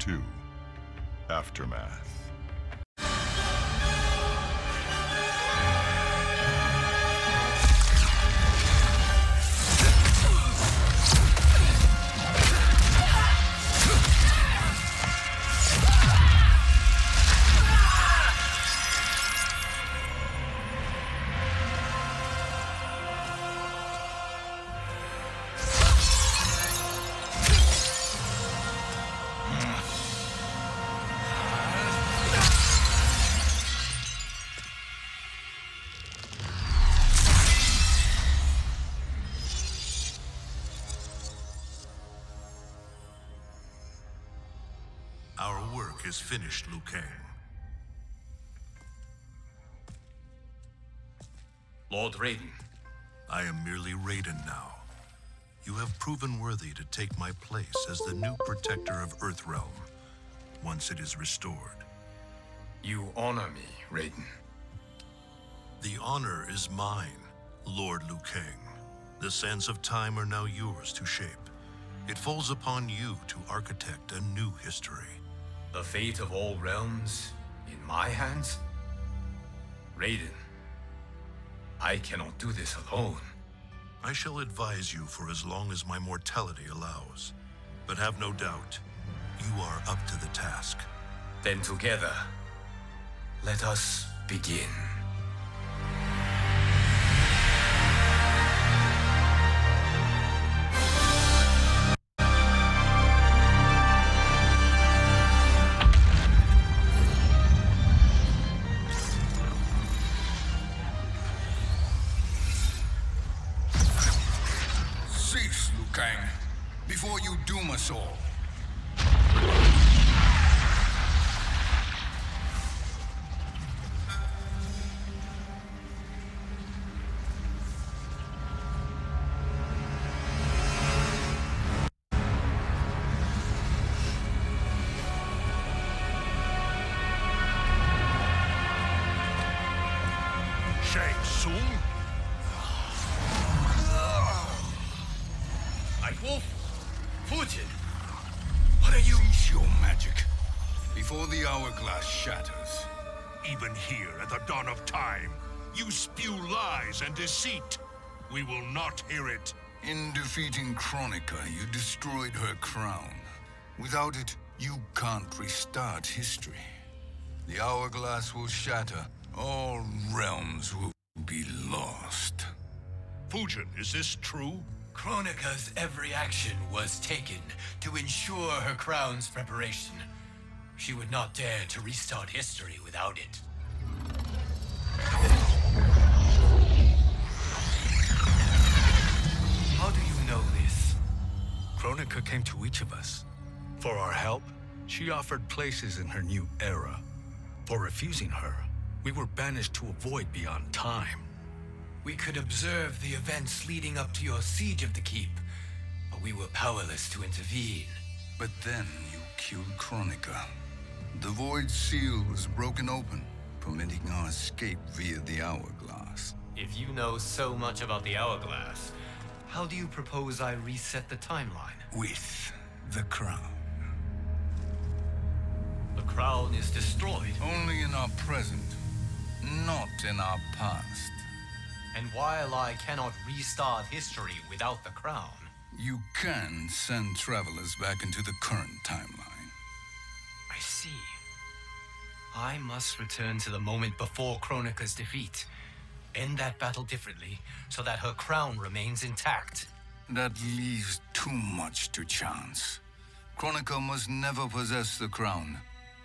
2, Aftermath. Our work is finished, Liu Kang. Lord Raiden. I am merely Raiden now. You have proven worthy to take my place as the new protector of Earthrealm, once it is restored. You honor me, Raiden. The honor is mine, Lord Liu Kang. The sands of time are now yours to shape. It falls upon you to architect a new history. The fate of all realms in my hands? Raiden, I cannot do this alone. I shall advise you for as long as my mortality allows. But have no doubt, you are up to the task. Then together, let us begin. Cease, Liu Kang, before you doom us all. Shang Tsung? Nightwolf? Fujin? What are you? Cease your magic before the hourglass shatters. Even here at the dawn of time, you spew lies and deceit. We will not hear it. In defeating Kronika, you destroyed her crown. Without it, you can't restart history. The hourglass will shatter. All realms will be lost. Fujin, is this true? Kronika's every action was taken to ensure her crown's preparation. She would not dare to restart history without it. How do you know this? Kronika came to each of us. For our help, she offered places in her new era. For refusing her, we were banished to a void beyond time. We could observe the events leading up to your siege of the keep, but we were powerless to intervene. But then you killed Kronika. The Void Seal was broken open, permitting our escape via the hourglass. If you know so much about the hourglass, how do you propose I reset the timeline? With the crown. The crown is destroyed. Only in our present, not in our past. And while I cannot restart history without the crown, You can send travelers back into the current timeline. I see. I must return to the moment before Kronika's defeat. End that battle differently, so that her crown remains intact. That leaves too much to chance. Kronika must never possess the crown.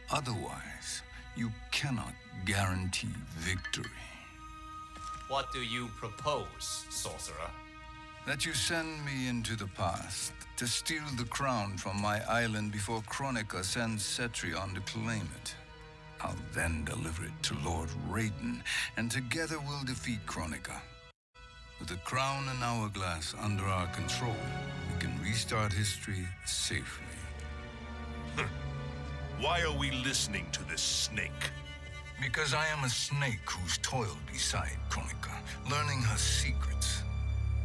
Otherwise, you cannot guarantee victory. What do you propose, sorcerer? That you send me into the past to steal the crown from my island before Kronika sends Cetrion to claim it. I'll then deliver it to Lord Raiden, and together we'll defeat Kronika. With the crown and hourglass under our control, we can restart history safely. Why are we listening to this snake? Because I am a snake who's toiled beside Kronika, learning her secrets.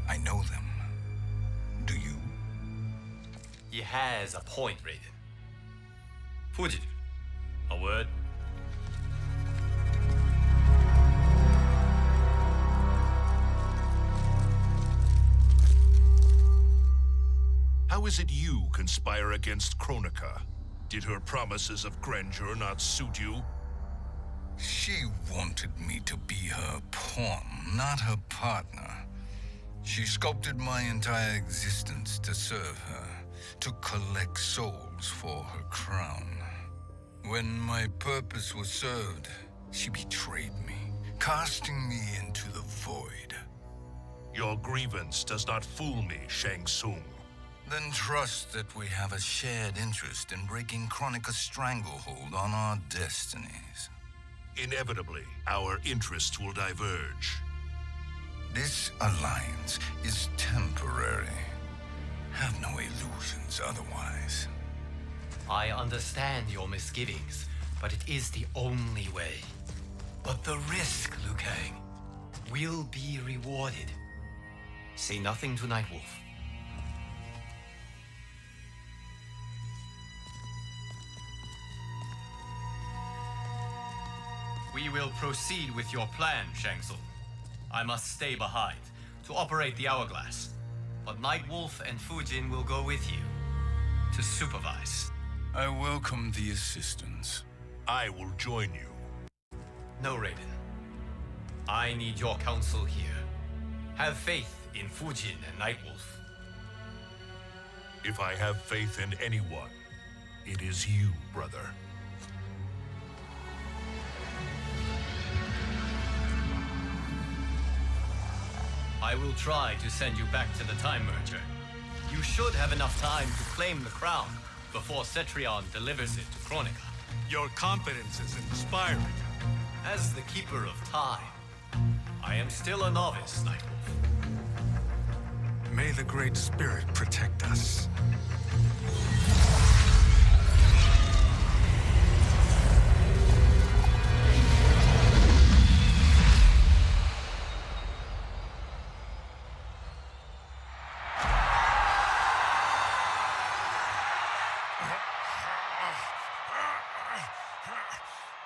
I know them. Do you? He has a point, Raiden. Fujin, a word? How is it you conspire against Kronika? Did her promises of grandeur not suit you? She wanted me to be her pawn, not her partner. She sculpted my entire existence to serve her, to collect souls for her crown. When my purpose was served, she betrayed me, casting me into the void. Your grievance does not fool me, Shang Tsung. Then trust that we have a shared interest in breaking Kronika's stranglehold on our destinies. Inevitably, our interests will diverge. This alliance is temporary. Have no illusions otherwise. I understand your misgivings, but it is the only way. But the risk, Liu Kang, will be rewarded. Say nothing to Nightwolf. We will proceed with your plan, Shang Tsung. I must stay behind to operate the Hourglass. But Nightwolf and Fujin will go with you to supervise. I welcome the assistance. I will join you. No, Raiden. I need your counsel here. Have faith in Fujin and Nightwolf. If I have faith in anyone, it is you, brother. I will try to send you back to the Time Merger. You should have enough time to claim the crown before Cetrion delivers it to Kronika. Your confidence is inspiring. As the Keeper of Time, I am still a novice, Nightwolf. May the Great Spirit protect us.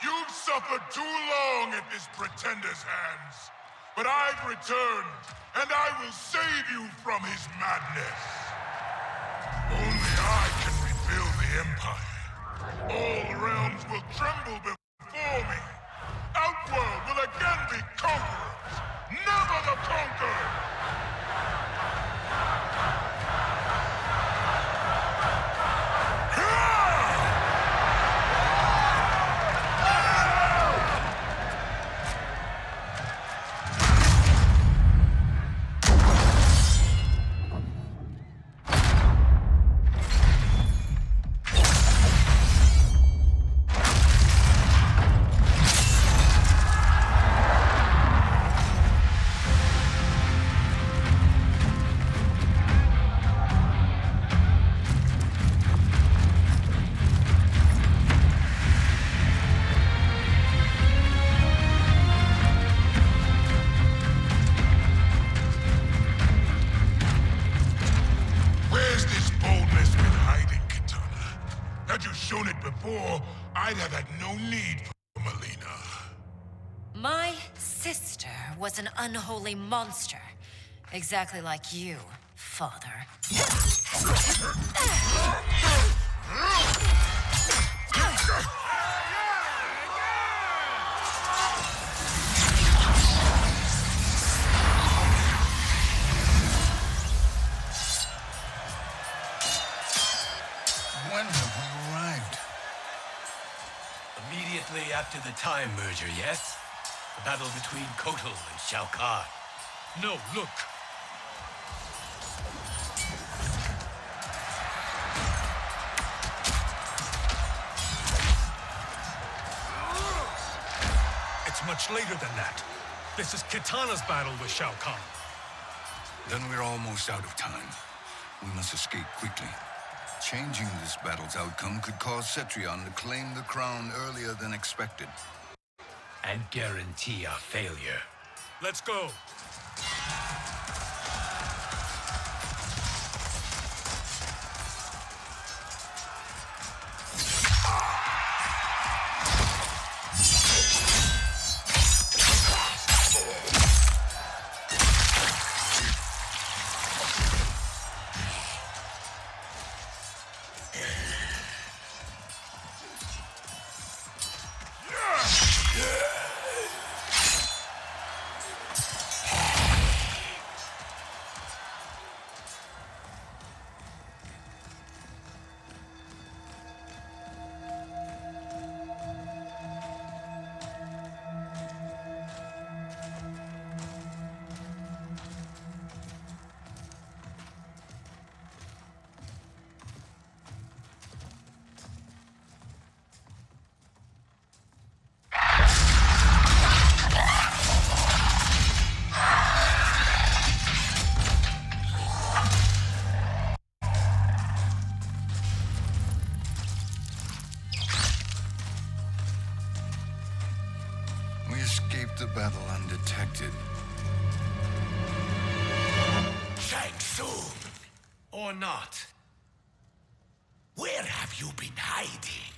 You've suffered too long at this pretender's hands. But I've returned, and I will save you from his madness. Only I can rebuild the Empire. All realms will tremble before me. Outworld will again be conquerors, never the conquered! I'd have had no need for Mileena. My sister was an unholy monster. Exactly like you, father. When have we arrived? Immediately after the Time Merger, yes? The battle between Kotal and Shao Kahn. No, look. It's much later than that. This is Kitana's battle with Shao Kahn. Then we're almost out of time. We must escape quickly. Changing this battle's outcome could cause Cetrion to claim the crown earlier than expected. And guarantee our failure. Let's go. escaped the battle undetected. Shang Tsung, Or not. where have you been hiding?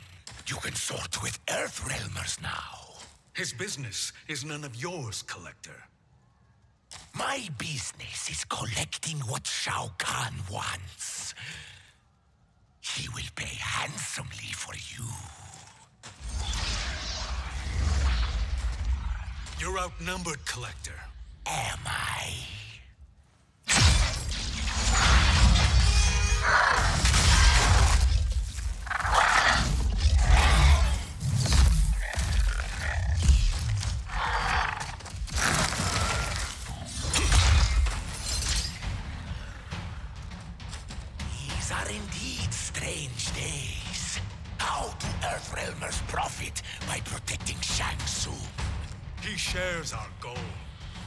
You can sort with Earthrealmers now. His business is none of yours, Collector. My business is collecting what Shao Kahn wants. He will pay handsomely for you. You're outnumbered, Collector. Am I? These are indeed strange days. How do Earthrealmers profit by protecting Shang Tsung? He shares our goal.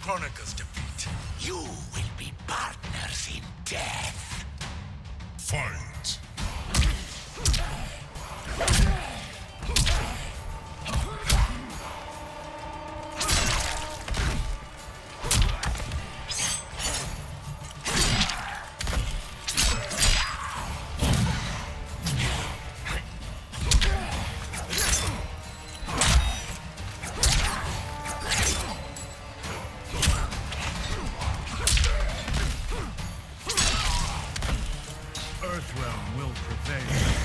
Kronika's defeat. You will be partners in death. Fight! Earthrealm will prevail.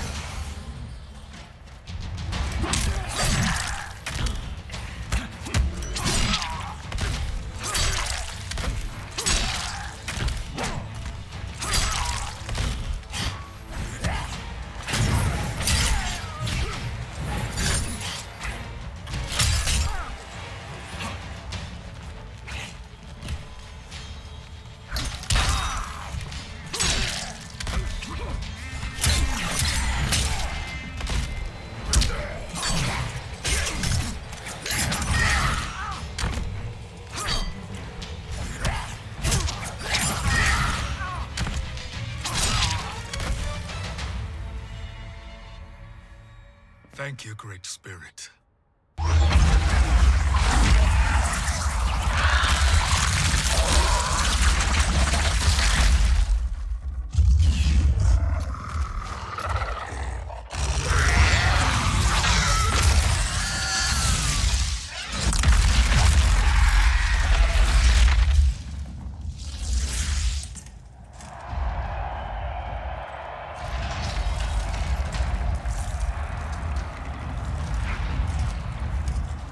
Thank you, Great Spirit.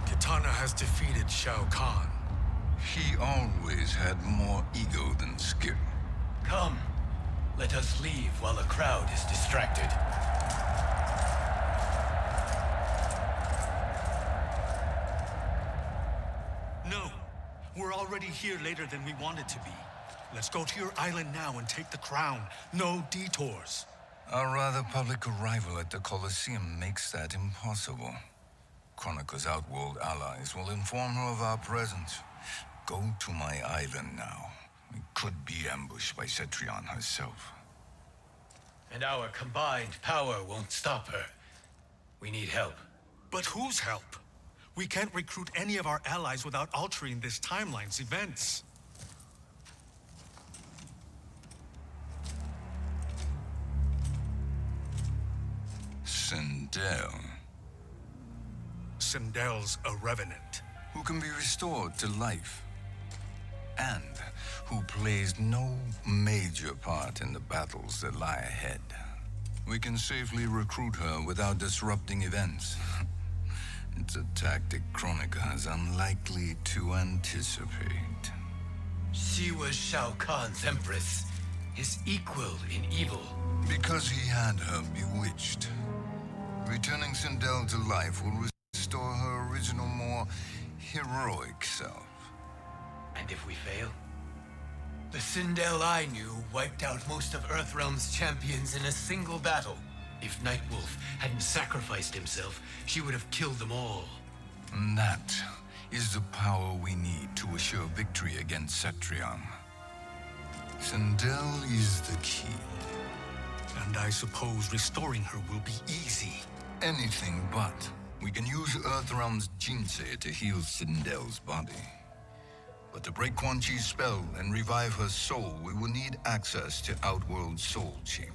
Kitana has defeated Shao Kahn. He always had more ego than skill. Come. Let us leave while the crowd is distracted. No, we're already here later than we wanted to be. Let's go to your island now and take the crown. No detours. Our rather public arrival at the Colosseum makes that impossible. Kronika's outworld allies will inform her of our presence. Go to my island now. We could be ambushed by Cetrion herself. And our combined power won't stop her. We need help. But whose help? We can't recruit any of our allies without altering this timeline's events. Sindel, Sindel's a revenant. who can be restored to life, and who plays no major part in the battles that lie ahead. We can safely recruit her without disrupting events. It's a tactic Kronika is unlikely to anticipate. She was Shao Kahn's empress, his equal in evil. Because he had her bewitched. Returning Sindel to life will restore her original, more heroic self. And if we fail? The Sindel I knew wiped out most of Earthrealm's champions in a single battle. If Nightwolf hadn't sacrificed himself, she would have killed them all. And that is the power we need to assure victory against Cetrion. Sindel is the key. And I suppose restoring her will be easy. Anything but. We can use Earthrealm's Jinsei to heal Sindel's body. But to break Quan Chi's spell and revive her soul, we will need access to Outworld's Soul Chamber.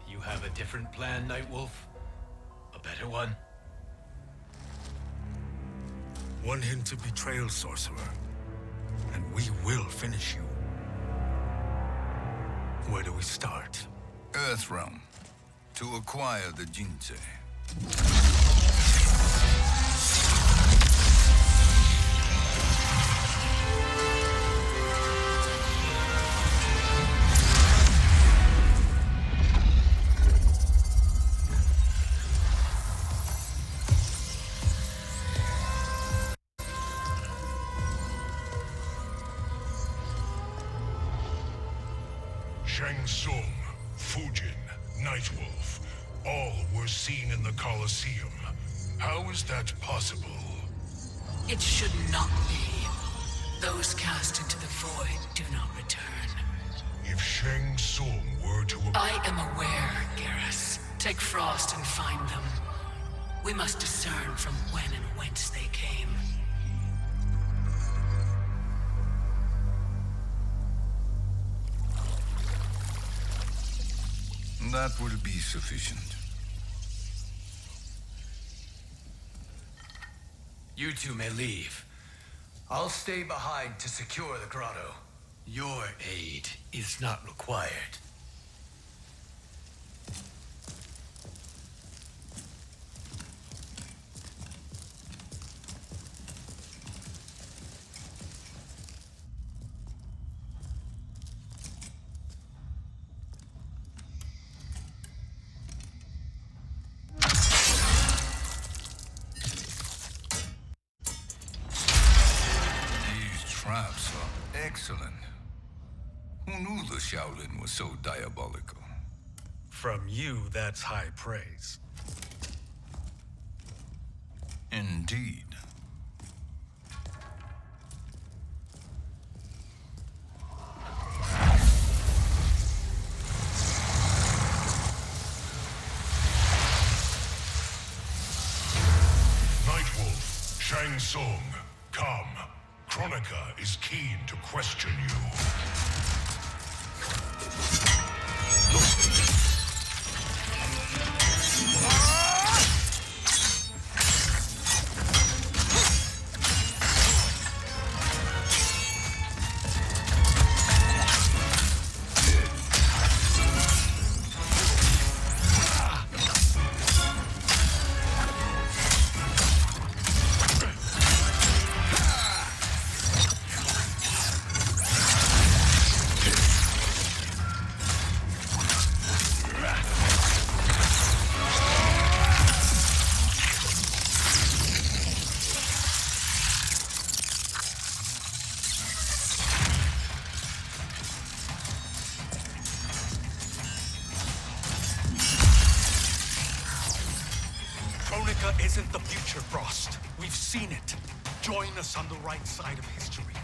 You have a different plan, Nightwolf? A better one? One hint of betrayal, Sorcerer, and we will finish you. Where do we start? Earthrealm. To acquire the Jinsei. Shang Tsung, Fujin, Nightwolf, all were seen in the Colosseum. How is that possible? It should not be. Those cast into the void do not return. If Shang Tsung were to... I am aware, Garrus. Take Frost and find them. We must discern from when and whence they came. That will be sufficient. You two may leave. I'll stay behind to secure the grotto. Your aid is not required. Traps are excellent. Who knew the Shaolin was so diabolical? From you, that's high praise. Indeed. Nightwolf, Shang Tsung, come. Kronika is keen to question you. Kronika isn't the future, Frost. We've seen it. Join us on the right side of history.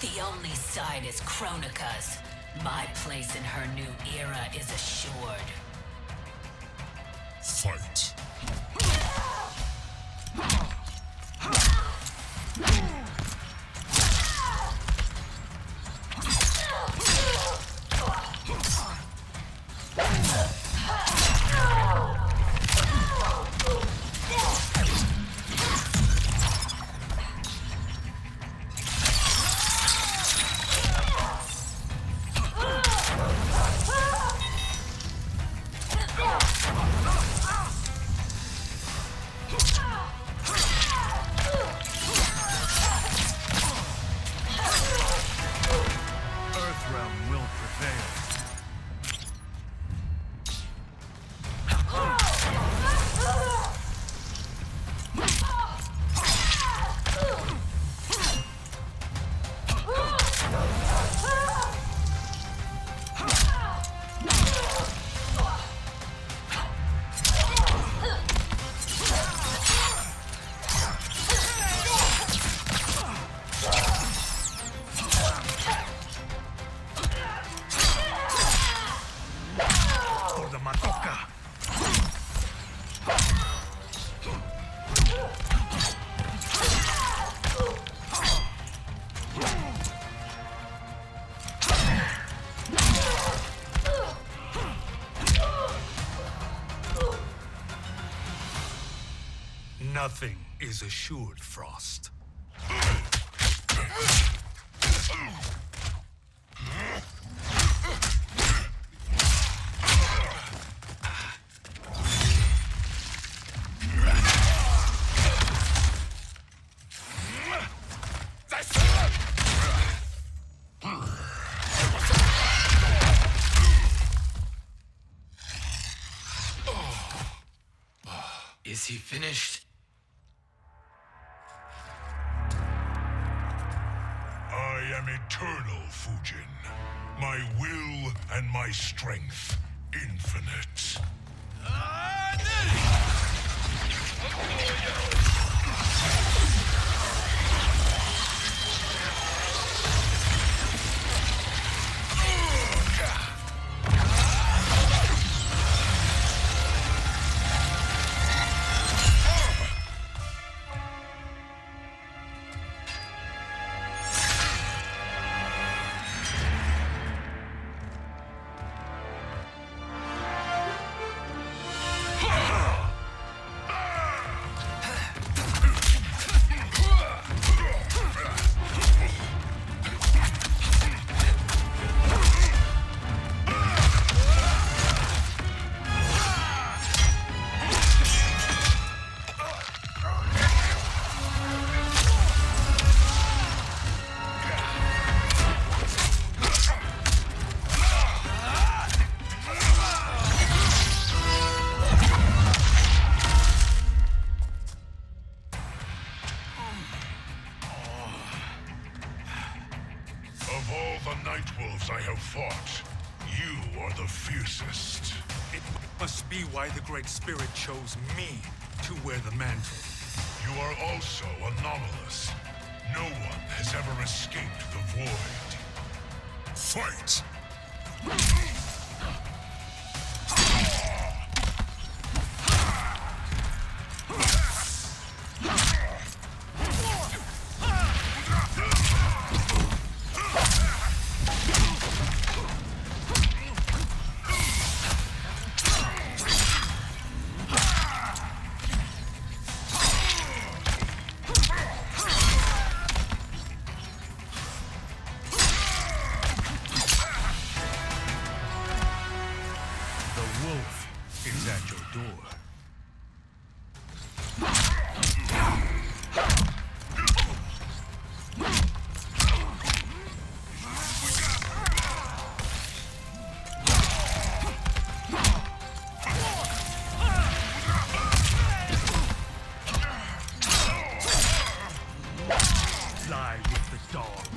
The only side is Kronika's. My place in her new era is assured. Fight. Nothing is assured, Frost. Is he finished? I am eternal, Fujin. My will and my strength infinite. I have fought, you are the fiercest. It must be why the Great Spirit chose me to wear the mantle. You are also anomalous. No one has ever escaped the void. Fight! Is at your door. Lie with the dogs.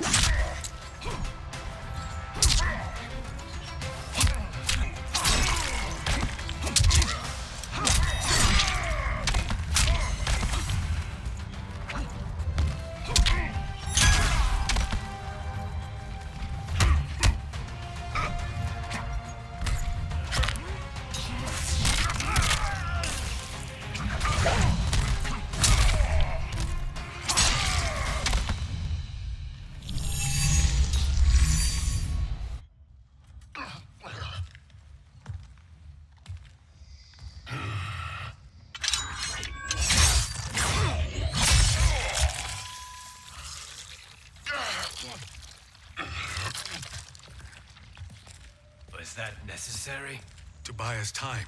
Was that necessary? To buy us time.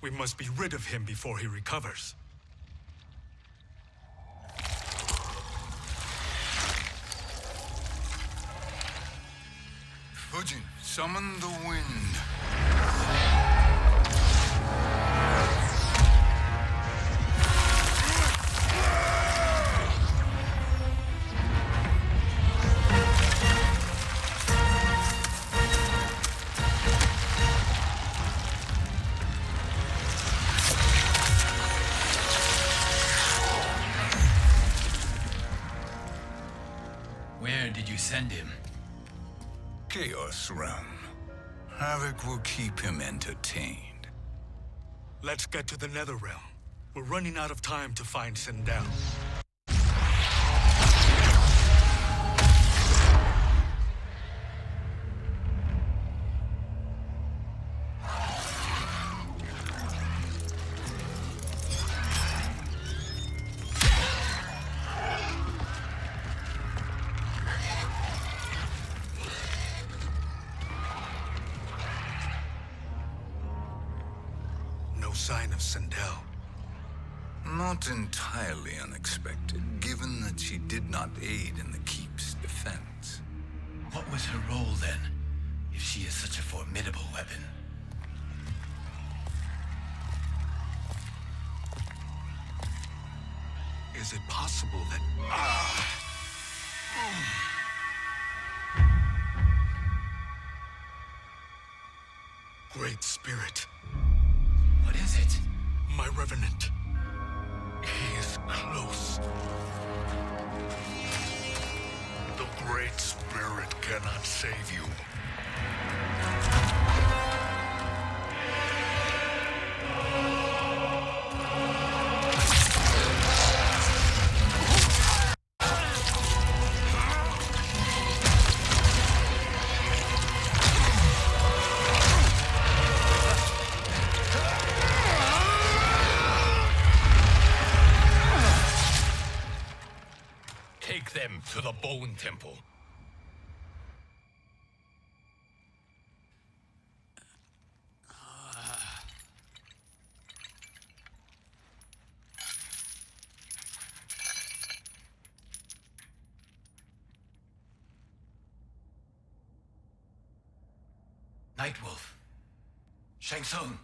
We must be rid of him before he recovers. Fujin, summon the wind. Where did you send him? Chaos Realm. Havoc will keep him entertained. Let's get to the Netherrealm. We're running out of time to find Sindel. sign of Sindel. Not entirely unexpected, given that she did not aid in the Keep's defense. What was her role then, if she is such a formidable weapon? Is it possible that... Great Spirit. What is it? My Revenant. He is close. The Great Spirit cannot save you. Take them to the Bone Temple. Nightwolf. Shang Tsung.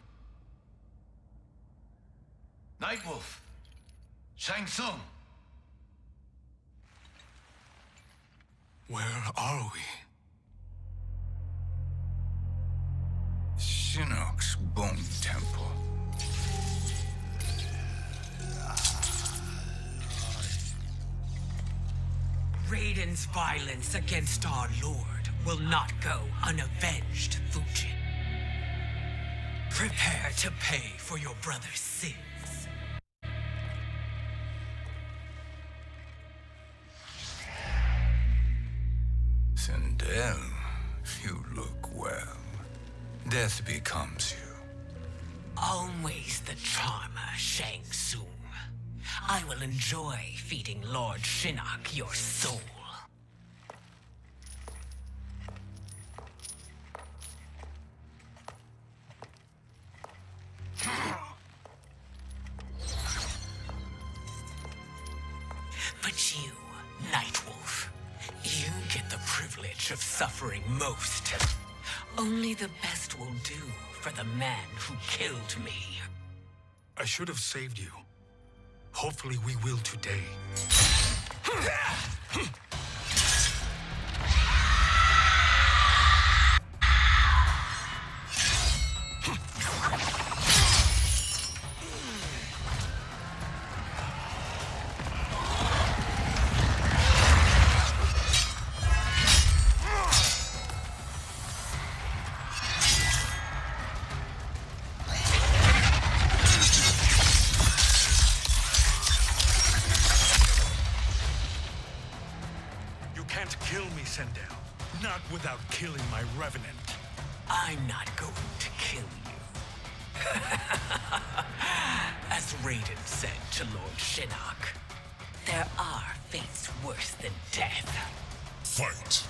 Nightwolf. Shang Tsung. Where are we? Shinnok's Bone Temple. Raiden's violence against our Lord will not go unavenged, Fujin. Prepare to pay for your brother's sins. Sindel, you look well. Death becomes you. Always the charmer, Shang Tsung. I will enjoy feeding Lord Shinnok your soul. But you, Nightwolf, you get the privilege of suffering most. Only the best will do for the man who killed me. I should have saved you. Hopefully we will today. Not without killing my Revenant. I'm not going to kill you. As Raiden said to Lord Shinnok, there are fates worse than death. Fight!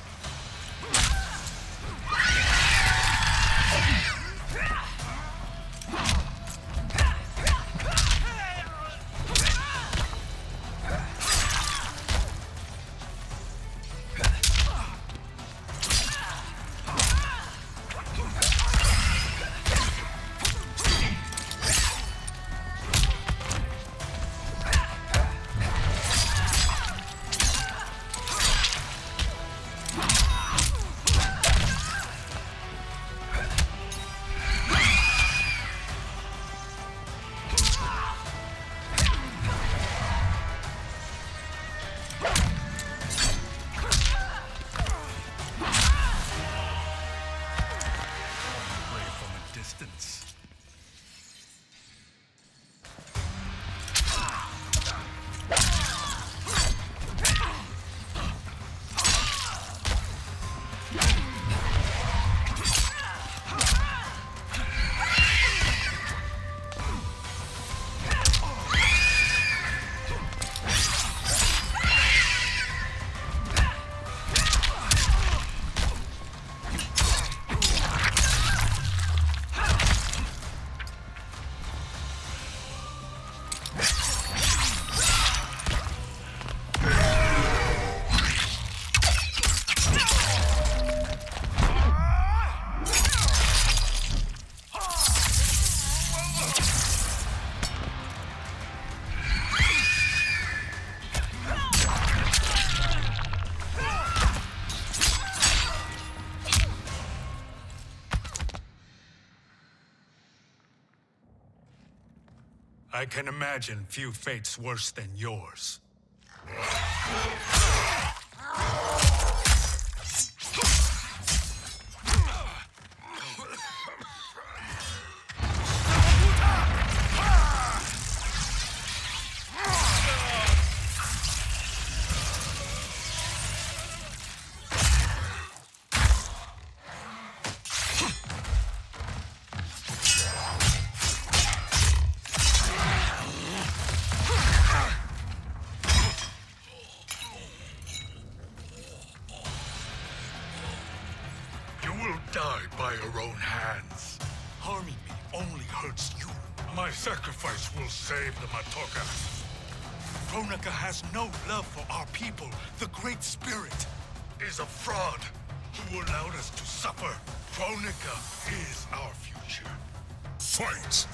I can imagine few fates worse than yours. Die by your own hands. Harming me only hurts you. My sacrifice will save the Matoka. Kronika has no love for our people. The Great Spirit is a fraud who allowed us to suffer. Kronika is our future. Fight!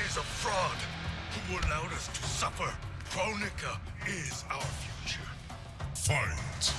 Is a fraud who allowed us to suffer. Kronika is our future. Fight!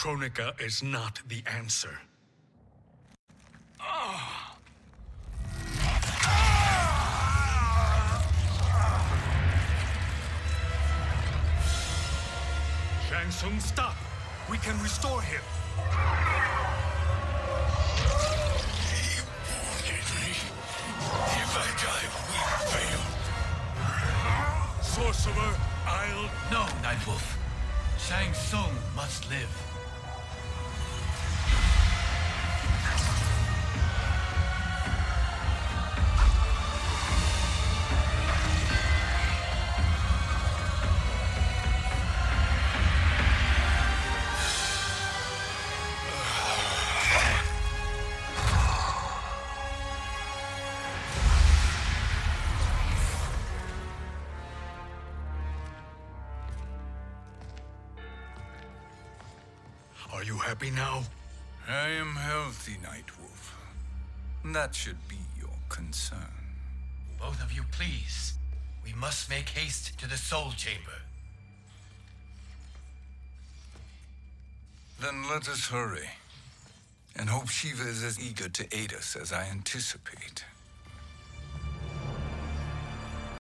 Kronika is not the answer. Shang Tsung, stop! We can restore him! He warned me. If I die, we fail. Sorcerer, I'll... No, Nightwolf. Shang Tsung must live. Are you happy now? I am healthy, Nightwolf. That should be your concern. Both of you, please. We must make haste to the Soul Chamber. Then let us hurry. And hope Shiva is as eager to aid us as I anticipate.